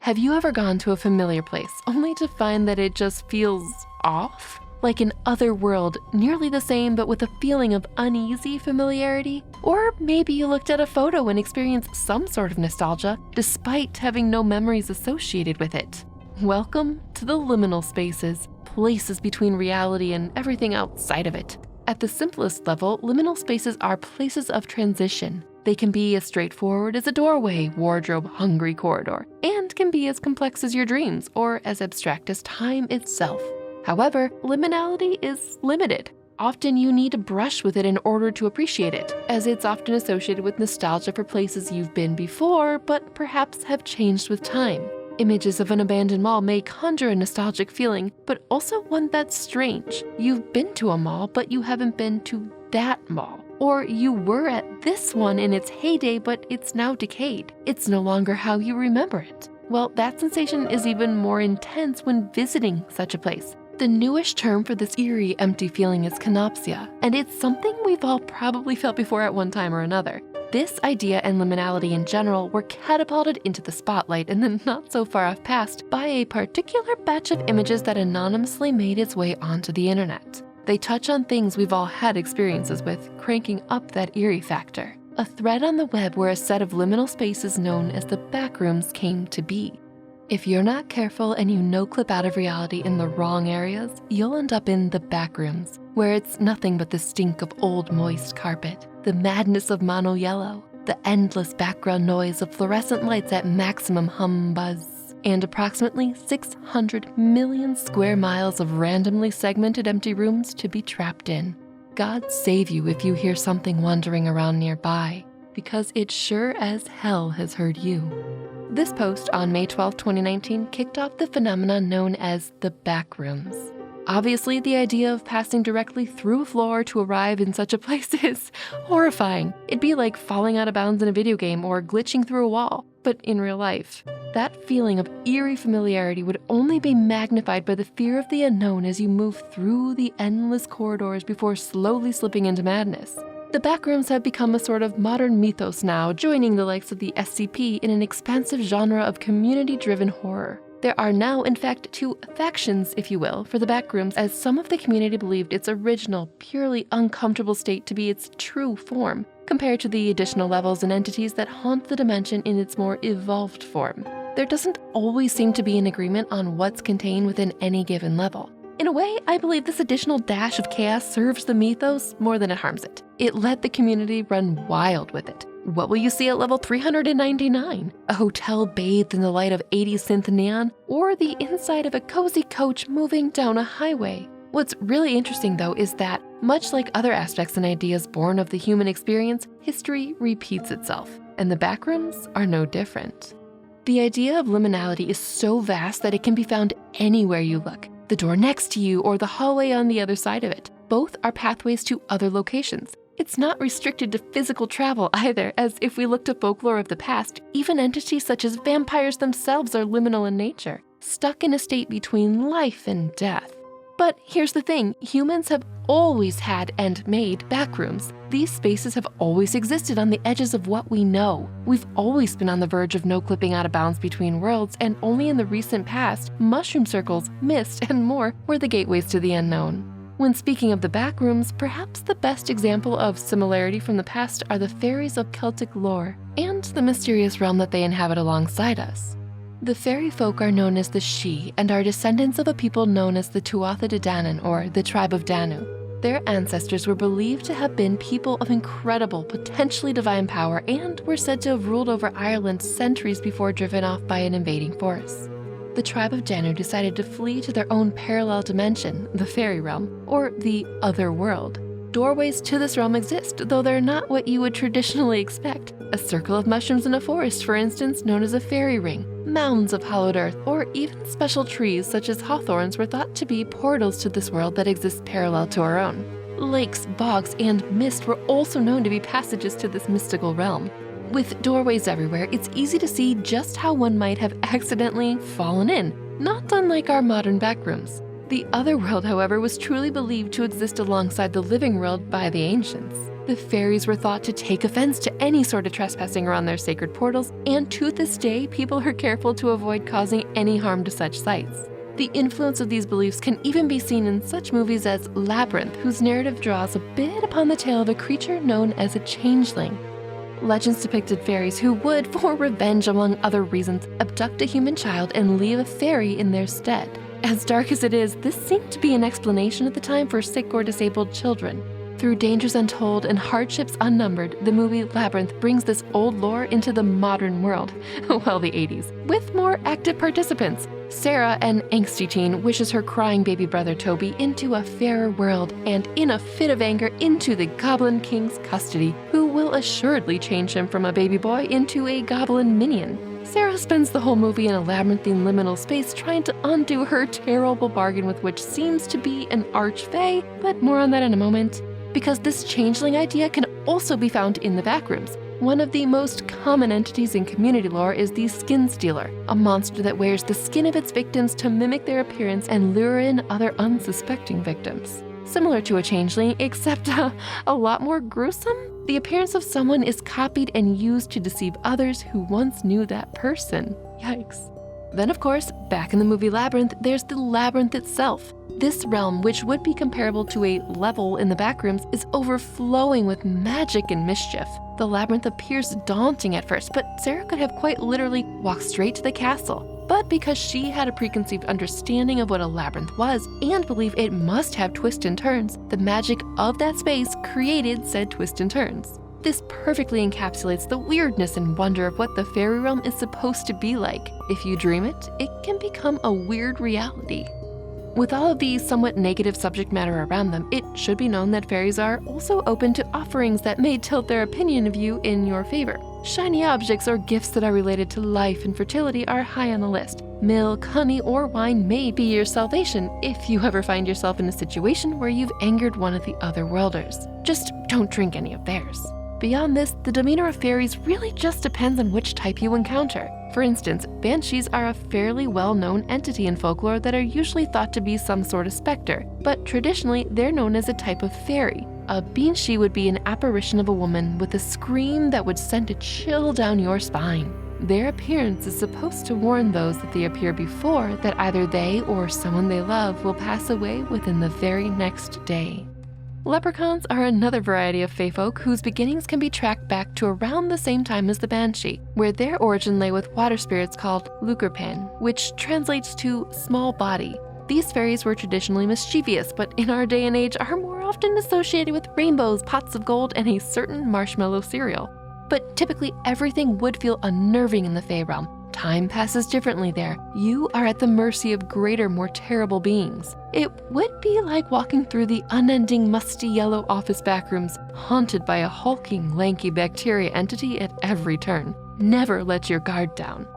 Have you ever gone to a familiar place only to find that it just feels off? Like an other world, nearly the same but with a feeling of uneasy familiarity? Or maybe you looked at a photo and experienced some sort of nostalgia despite having no memories associated with it. Welcome to the liminal spaces, places between reality and everything outside of it. At the simplest level, liminal spaces are places of transition. They can be as straightforward as a doorway, wardrobe, hungry corridor, and can be as complex as your dreams or as abstract as time itself. However, liminality is limited. Often you need to brush with it in order to appreciate it, as it's often associated with nostalgia for places you've been before, but perhaps have changed with time. Images of an abandoned mall may conjure a nostalgic feeling, but also one that's strange. You've been to a mall, but you haven't been to that mall. Or you were at this one in its heyday, but it's now decayed. It's no longer how you remember it. Well, that sensation is even more intense when visiting such a place. The newish term for this eerie, empty feeling is canopsia, and it's something we've all probably felt before at one time or another. This idea and liminality in general were catapulted into the spotlight in the not-so-far-off past by a particular batch of images that anonymously made its way onto the internet. They touch on things we've all had experiences with, cranking up that eerie factor. A thread on the web where a set of liminal spaces known as the backrooms came to be. If you're not careful and you no-clip out of reality in the wrong areas, you'll end up in the backrooms, where it's nothing but the stink of old moist carpet, the madness of mono yellow, the endless background noise of fluorescent lights at maximum hum buzz, and approximately 600 million square miles of randomly segmented empty rooms to be trapped in. God save you if you hear something wandering around nearby, because it sure as hell has heard you. This post on May 12, 2019 kicked off the phenomenon known as the backrooms. Obviously, the idea of passing directly through a floor to arrive in such a place is horrifying. It'd be like falling out of bounds in a video game or glitching through a wall, but in real life. That feeling of eerie familiarity would only be magnified by the fear of the unknown as you move through the endless corridors before slowly slipping into madness. The backrooms have become a sort of modern mythos now, joining the likes of the SCP in an expansive genre of community-driven horror. There are now, in fact, two factions, if you will, for the backrooms, as some of the community believed its original, purely uncomfortable state to be its true form, compared to the additional levels and entities that haunt the dimension in its more evolved form. There doesn't always seem to be an agreement on what's contained within any given level. In a way, I believe this additional dash of chaos serves the mythos more than it harms it. It let the community run wild with it. What will you see at level 399? A hotel bathed in the light of 80s synth neon, or the inside of a cozy coach moving down a highway? What's really interesting though is that, much like other aspects and ideas born of the human experience, history repeats itself, and the backrooms are no different. The idea of liminality is so vast that it can be found anywhere you look. The door next to you or the hallway on the other side of it. Both are pathways to other locations. It's not restricted to physical travel either, as if we look to folklore of the past, even entities such as vampires themselves are liminal in nature, stuck in a state between life and death. But here's the thing, humans have always had and made backrooms. These spaces have always existed on the edges of what we know. We've always been on the verge of no clipping out of bounds between worlds, and only in the recent past, mushroom circles, mist, and more were the gateways to the unknown. When speaking of the backrooms, perhaps the best example of similarity from the past are the fairies of Celtic lore, and the mysterious realm that they inhabit alongside us. The fairy folk are known as the Sidhe and are descendants of a people known as the Tuatha De Danann, or the tribe of Danu. Their ancestors were believed to have been people of incredible, potentially divine power, and were said to have ruled over Ireland centuries before driven off by an invading force. The tribe of Danu decided to flee to their own parallel dimension, the fairy realm, or the other world. Doorways to this realm exist, though they're not what you would traditionally expect. A circle of mushrooms in a forest, for instance, known as a fairy ring, mounds of hollowed earth, or even special trees such as hawthorns were thought to be portals to this world that exists parallel to our own. Lakes, bogs, and mist were also known to be passages to this mystical realm. With doorways everywhere, it's easy to see just how one might have accidentally fallen in, not unlike our modern backrooms. The other world, however, was truly believed to exist alongside the living world by the ancients. The fairies were thought to take offense to any sort of trespassing around their sacred portals, and to this day, people are careful to avoid causing any harm to such sites. The influence of these beliefs can even be seen in such movies as Labyrinth, whose narrative draws a bit upon the tale of a creature known as a changeling. Legends depicted fairies who would, for revenge among other reasons, abduct a human child and leave a fairy in their stead. As dark as it is, this seemed to be an explanation at the time for sick or disabled children. Through dangers untold and hardships unnumbered, the movie Labyrinth brings this old lore into the modern world, well, the 80s, with more active participants. Sarah, an angsty teen, wishes her crying baby brother Toby into a fairer world and, in a fit of anger, into the Goblin King's custody, who will assuredly change him from a baby boy into a goblin minion. Sarah spends the whole movie in a labyrinthine liminal space trying to undo her terrible bargain with which seems to be an archfey, but more on that in a moment. Because this changeling idea can also be found in the Backrooms. One of the most common entities in community lore is the Skin Stealer, a monster that wears the skin of its victims to mimic their appearance and lure in other unsuspecting victims. Similar to a changeling, except a lot more gruesome, the appearance of someone is copied and used to deceive others who once knew that person. Yikes. Then, of course, back in the movie Labyrinth, there's the labyrinth itself. This realm, which would be comparable to a level in the Backrooms, is overflowing with magic and mischief. The labyrinth appears daunting at first, but Sarah could have quite literally walked straight to the castle. But because she had a preconceived understanding of what a labyrinth was and believed it must have twists and turns, the magic of that space created said twists and turns. This perfectly encapsulates the weirdness and wonder of what the fairy realm is supposed to be like. If you dream it, it can become a weird reality. With all of the somewhat negative subject matter around them, it should be known that fairies are also open to offerings that may tilt their opinion of you in your favor. Shiny objects or gifts that are related to life and fertility are high on the list. Milk, honey, or wine may be your salvation if you ever find yourself in a situation where you've angered one of the other worlders. Just don't drink any of theirs. Beyond this, the demeanor of fairies really just depends on which type you encounter. For instance, banshees are a fairly well-known entity in folklore that are usually thought to be some sort of specter, but traditionally they're known as a type of fairy. A banshee would be an apparition of a woman with a scream that would send a chill down your spine. Their appearance is supposed to warn those that they appear before that either they or someone they love will pass away within the very next day. Leprechauns are another variety of fae folk whose beginnings can be tracked back to around the same time as the banshee, where their origin lay with water spirits called Lukerpan, which translates to small body. These fairies were traditionally mischievous, but in our day and age are more often associated with rainbows, pots of gold, and a certain marshmallow cereal. But typically everything would feel unnerving in the fae realm. Time passes differently there. You are at the mercy of greater, more terrible beings. It would be like walking through the unending, musty yellow office backrooms, haunted by a hulking, lanky bacteria entity at every turn. Never let your guard down.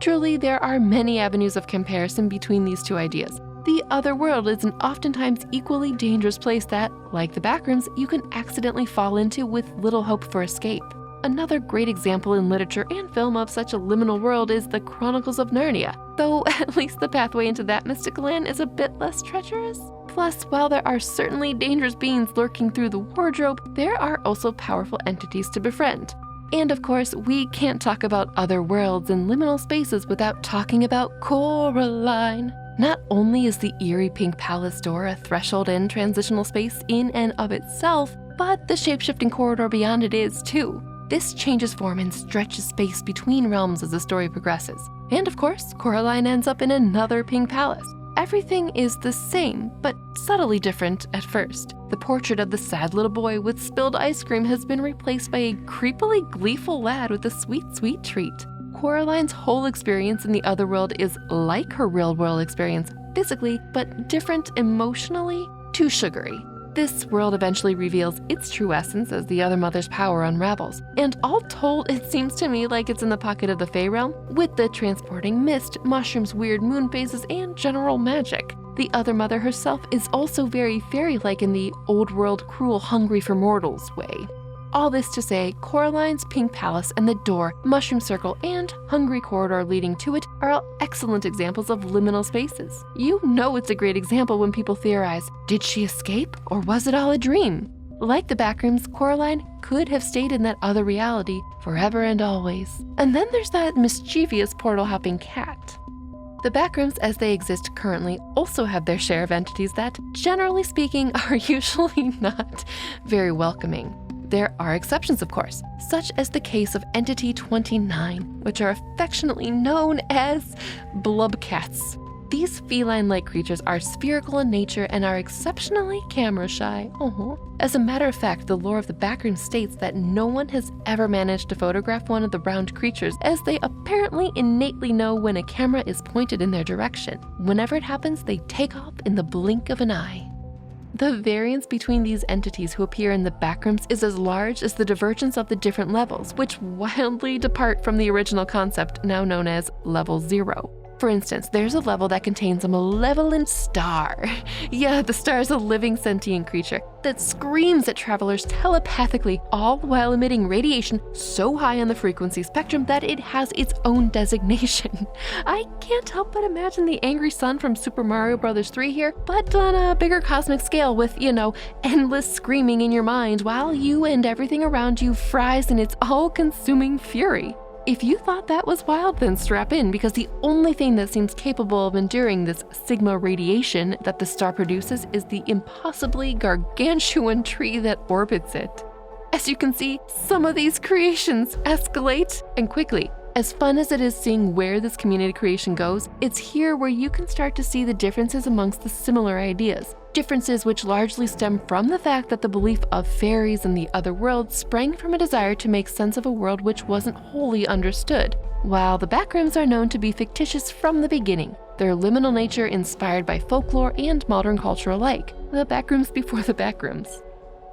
Truly, there are many avenues of comparison between these two ideas. The other world is an oftentimes equally dangerous place that, like the backrooms, you can accidentally fall into with little hope for escape. Another great example in literature and film of such a liminal world is the Chronicles of Narnia, though at least the pathway into that mystical land is a bit less treacherous. Plus, while there are certainly dangerous beings lurking through the wardrobe, there are also powerful entities to befriend. And of course, we can't talk about other worlds and liminal spaces without talking about Coraline. Not only is the eerie pink palace door a threshold and transitional space in and of itself, but the shape-shifting corridor beyond it is too. This changes form and stretches space between realms as the story progresses. And of course, Coraline ends up in another pink palace. Everything is the same, but subtly different at first. The portrait of the sad little boy with spilled ice cream has been replaced by a creepily gleeful lad with a sweet, sweet treat. Coraline's whole experience in the other world is like her real-world experience physically, but different emotionally, too sugary. This world eventually reveals its true essence as the other mother's power unravels. And all told, it seems to me like it's in the pocket of the Fae realm, with the transporting mist, mushrooms, weird moon phases, and general magic. The other mother herself is also very fairy-like in the old world, cruel, hungry for mortals way. All this to say, Coraline's Pink Palace and the door, Mushroom Circle, and Hungry Corridor leading to it are all excellent examples of liminal spaces. You know it's a great example when people theorize, did she escape or was it all a dream? Like the Backrooms, Coraline could have stayed in that other reality forever and always. And then there's that mischievous portal-hopping cat. The Backrooms as they exist currently also have their share of entities that, generally speaking, are usually not very welcoming. There are exceptions, of course, such as the case of Entity 29, which are affectionately known as blubcats. These feline-like creatures are spherical in nature and are exceptionally camera-shy. As a matter of fact, the lore of the Backrooms states that no one has ever managed to photograph one of the round creatures, as they apparently innately know when a camera is pointed in their direction. Whenever it happens, they take off in the blink of an eye. The variance between these entities who appear in the Backrooms is as large as the divergence of the different levels, which wildly depart from the original concept now known as Level 0. For instance, there's a level that contains a malevolent star. Yeah, the star is a living sentient creature that screams at travelers telepathically, all while emitting radiation so high on the frequency spectrum that it has its own designation. I can't help but imagine the angry sun from Super Mario Bros. 3 here, but on a bigger cosmic scale with, endless screaming in your mind while you and everything around you fries in its all-consuming fury. If you thought that was wild, then strap in, because the only thing that seems capable of enduring this sigma radiation that the star produces is the impossibly gargantuan tree that orbits it. As you can see, some of these creations escalate, and quickly. As fun as it is seeing where this community creation goes, it's here where you can start to see the differences amongst the similar ideas. Differences which largely stem from the fact that the belief of fairies and the other world sprang from a desire to make sense of a world which wasn't wholly understood, while the Backrooms are known to be fictitious from the beginning, their liminal nature inspired by folklore and modern culture alike, the Backrooms before the Backrooms.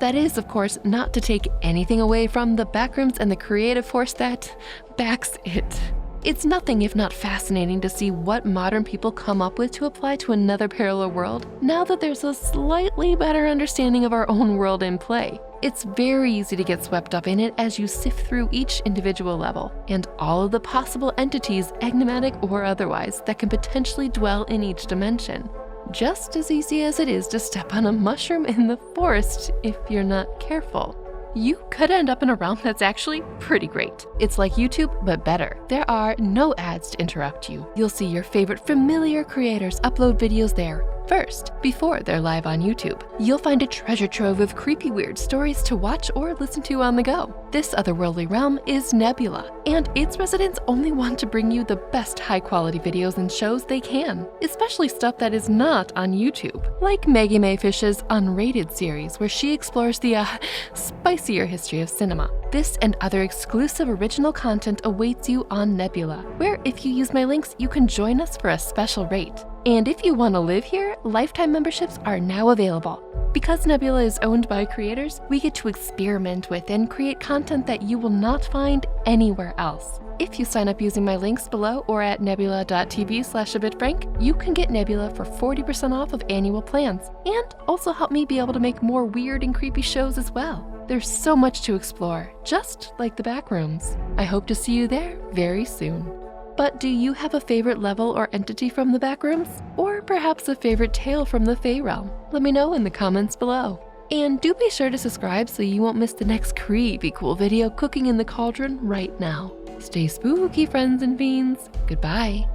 That is, of course, not to take anything away from the Backrooms and the creative force that backs it. It's nothing if not fascinating to see what modern people come up with to apply to another parallel world, now that there's a slightly better understanding of our own world in play. It's very easy to get swept up in it as you sift through each individual level, and all of the possible entities, enigmatic or otherwise, that can potentially dwell in each dimension. Just as easy as it is to step on a mushroom in the forest if you're not careful. You could end up in a realm that's actually pretty great. It's like YouTube, but better. There are no ads to interrupt you. You'll see your favorite familiar creators upload videos there first, before they're live on YouTube. You'll find a treasure trove of creepy weird stories to watch or listen to on the go. This otherworldly realm is Nebula, and its residents only want to bring you the best high-quality videos and shows they can, especially stuff that is not on YouTube, like Maggie Mae Fish's Unrated series, where she explores the spicier history of cinema. This and other exclusive original content awaits you on Nebula, where if you use my links, you can join us for a special rate. And if you want to live here, lifetime memberships are now available. Because Nebula is owned by creators, we get to experiment with and create content that you will not find anywhere else. If you sign up using my links below or at nebula.tv/abitfrank, you can get Nebula for 40% off of annual plans, and also help me be able to make more weird and creepy shows as well. There's so much to explore, just like the Backrooms. I hope to see you there very soon. But do you have a favorite level or entity from the Backrooms? Or perhaps a favorite tale from the Fae realm? Let me know in the comments below. And do be sure to subscribe so you won't miss the next creepy cool video cooking in the cauldron right now. Stay spooky, friends and fiends. Goodbye.